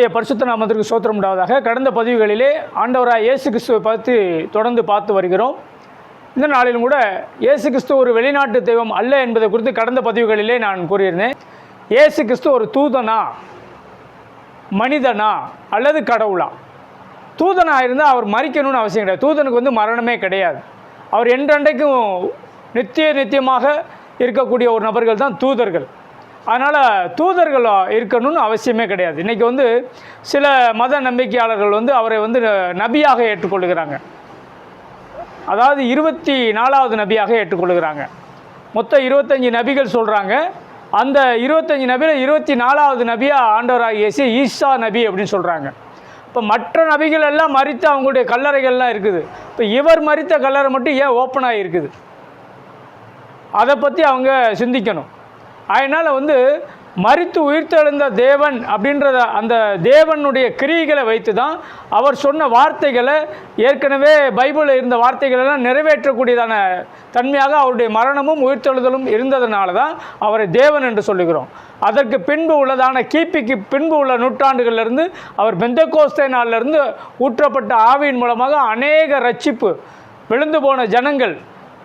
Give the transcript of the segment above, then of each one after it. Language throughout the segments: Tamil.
கர்த்தருடைய பரிசுத்த நாமத்திற்கு ஸ்தோத்திரம் உண்டாவதாக. கடந்த பதிவுகளிலே ஆண்டவராய் இயேசு கிறிஸ்துவை பற்றி தொடர்ந்து பார்த்து வருகிறோம். இந்த நாளிலும் கூட இயேசு கிறிஸ்து ஒரு வெளிநாட்டு தெய்வம் அல்ல என்பதை குறித்து கடந்த பதிவுகளிலே நான் கூறியிருந்தேன். இயேசு கிறிஸ்து ஒரு தூதனா, மனிதனா அல்லது கடவுளா? தூதனாக இருந்தால் அவர் மரிக்கணும்னு அவசியம் கிடையாது. தூதனுக்கு மரணமே கிடையாது. அவர் என்றென்றைக்கும் நித்தியமாக இருக்கக்கூடிய ஒரு நபர்கள் தான் தூதர்கள். அதனால் தூதர்கள் இருக்கணும்னு அவசியமே கிடையாது. இன்றைக்கி சில மத நம்பிக்கையாளர்கள் அவரை நபியாக ஏற்றுக்கொள்கிறாங்க. அதாவது 24வது நபியாக ஏற்றுக்கொள்கிறாங்க. மொத்தம் 25 நபிகள் சொல்கிறாங்க. அந்த 25 நபியில் 24வது நபியாக ஆண்டவராக இயேசு ஈசா நபி அப்படின்னு சொல்கிறாங்க. இப்போ மற்ற நபிகள் எல்லாம் மரித்த அவங்களுடைய கல்லறைகள்லாம் இருக்குது. இப்போ இவர் மரித்த கல்லறை மட்டும் ஏன் ஓப்பனாக இருக்குது? அதை பற்றி அவங்க சிந்திக்கணும். அதனால் மரித்து உயிர்த்தெழுந்த தேவன் அப்படின்றத அந்த தேவனுடைய கிரியைகளை வைத்து தான் அவர் சொன்ன வார்த்தைகளை, ஏற்கனவே பைபிளில் இருந்த வார்த்தைகளெல்லாம் நிறைவேற்றக்கூடியதான தன்மையாக அவருடைய மரணமும் உயிர்த்தெழுதலும் இருந்ததுனால தான் அவரை தேவன் என்று சொல்லுகிறோம். அதற்கு பின்பு உள்ளதான கிபிக்கு பின்பு உள்ள நூற்றாண்டுகளிலிருந்து அவர் பெந்தெகோஸ்தே நாளிலிருந்து ஊற்றப்பட்ட ஆவியின் மூலமாக அநேக ரட்சிப்பு, விழுந்து போன ஜனங்கள்,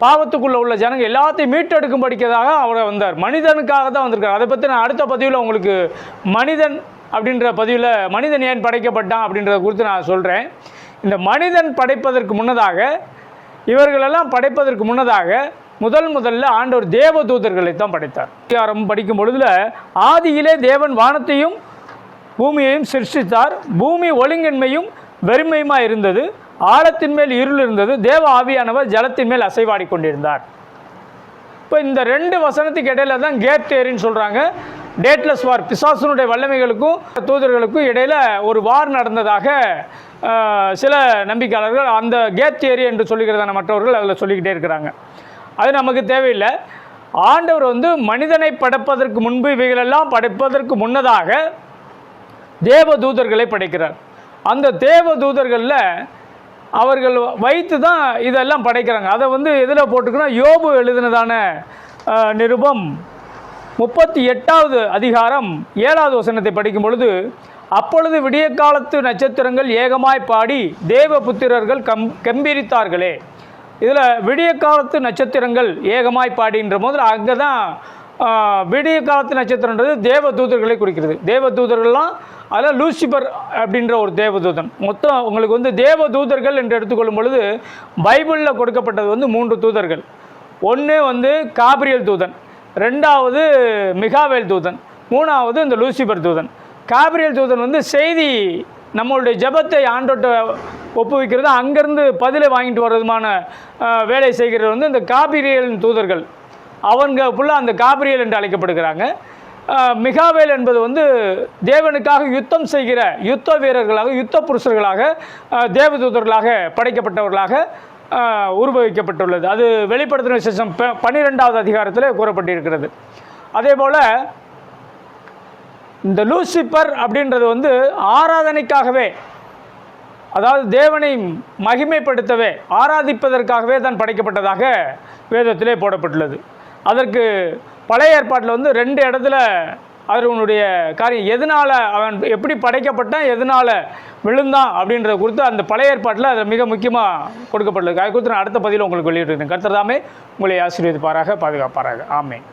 பாவத்துக்குள்ளே உள்ள ஜனங்கள் எல்லாத்தையும் மீட்டெடுக்கும்படிக்கிறதாக அவர் வந்தார். மனிதனுக்காக தான் வந்திருக்கார். அதை பற்றி நான் அடுத்த பதிவில் உங்களுக்கு மனிதன் அப்படின்ற பதிவில் மனிதன் ஏன் படைக்கப்பட்டான் அப்படின்றத குறித்து நான் சொல்கிறேன். இந்த மனிதன் படைப்பதற்கு முன்னதாக, இவர்களெல்லாம் படைப்பதற்கு முன்னதாக முதல்ல ஆண்டவர் தேவ தூதர்களை தான் படைத்தார். அதிகாரம் படிக்கும் பொழுதுல ஆதியிலே தேவன் வானத்தையும் பூமியையும் சிருஷ்டித்தார். பூமி ஒழுங்கின்மையும் வெறுமையுமாக இருந்தது. ஆழத்தின் மேல் இருள் இருந்தது. தேவ ஆவியானவர் ஜலத்தின் மேல் அசைவாடி கொண்டிருந்தார். இப்போ இந்த 2 வசனத்துக்கு இடையில தான் கேப் தியரின்னு சொல்கிறாங்க. டேட்லெஸ் வார், பிசாசனுடைய வல்லமைகளுக்கும் தூதர்களுக்கும் இடையில் ஒரு வார் நடந்ததாக சில நம்பிக்கையாளர்கள் அந்த கேப் தியரி என்று சொல்லுகிறதான மற்றவர்கள் அதில் சொல்லிக்கிட்டே இருக்கிறாங்க. அது நமக்கு தேவையில்லை. ஆண்டவர் மனிதனை படைப்பதற்கு முன்பு, இவைகளெல்லாம் படைப்பதற்கு முன்னதாக தேவ தூதர்களை படைக்கிறார். அந்த தேவ தூதர்களில் அவர்கள் வைத்து தான் இதெல்லாம் படைக்கிறாங்க. அதை எதில் போட்டுக்கணும்? யோபு எழுதினதான நிருபம் 38வது அதிகாரம் 7வது வசனத்தை படிக்கும் பொழுது, அப்பொழுது விடிய காலத்து நட்சத்திரங்கள் ஏகமாய் பாடி தேவ புத்திரர்கள் கம்பீரித்தார்களே. இதில் விடிய காலத்து நட்சத்திரங்கள் ஏகமாய் பாடின்ற போது அங்கே தான் விடிய காலத்து நட்சத்திரன்றது தேவ தூதர்களை குறிக்கிறது. தேவ தூதர்கள்லாம் அதில் லூசிபர் அப்படின்ற ஒரு தேவதூதன். மொத்தம் உங்களுக்கு தேவ தூதர்கள் என்று எடுத்துக்கொள்ளும் பொழுது பைபிளில் கொடுக்கப்பட்டது 3 தூதர்கள். ஒன்று காபிரியல் தூதன், 2வது மிகாவேல் தூதன், 3வது இந்த லூசிபர் தூதன். காபிரியல் தூதன் செய்தி, நம்மளுடைய ஜெபத்தை ஆண்டோட்ட ஒப்புவிக்கிறது, அங்கேருந்து பதிலை வாங்கிட்டு வர்றதுமான வேலை செய்கிறது இந்த காபிரியலின் தூதர்கள். அவங்க ஃபுல்லாக அந்த காபிரியல் என்று அழைக்கப்படுகிறாங்க. மிகாவேல் என்பது தேவனுக்காக யுத்தம் செய்கிற யுத்த வீரர்களாக, யுத்த புருஷர்களாக, தேவதூதர்களாக படைக்கப்பட்டவர்களாக உருவகிக்கப்பட்டுள்ளது. அது வெளிப்படுத்தின விசேஷம் 12வது அதிகாரத்தில் கூறப்பட்டிருக்கிறது. அதே போல் இந்த லூசிபர் அப்படின்றது ஆராதனைக்காகவே, அதாவது தேவனை மகிமைப்படுத்தவே, ஆராதிப்பதற்காகவே தான் படைக்கப்பட்டதாக வேதத்திலே போடப்பட்டுள்ளது. அதற்கு பழைய ஏற்பாட்டில் 2 இடத்துல அவனுடைய காரியம், எதனால் அவன் எப்படி படைக்கப்பட்டான், எதனால் விழுந்தான் அப்படின்றத குறித்து அந்த பழைய ஏற்பாட்டில் அது மிக முக்கியமாக கொடுக்கப்பட்டுள்ளது. அதை குறித்து நான் அடுத்த பதிவில் உங்களுக்கு வெளியிட்டிருக்கேன். கர்த்தர் தாமே உங்களை ஆசீர்வதிப்பாராக, பாதுகாப்பாராக. ஆமென்.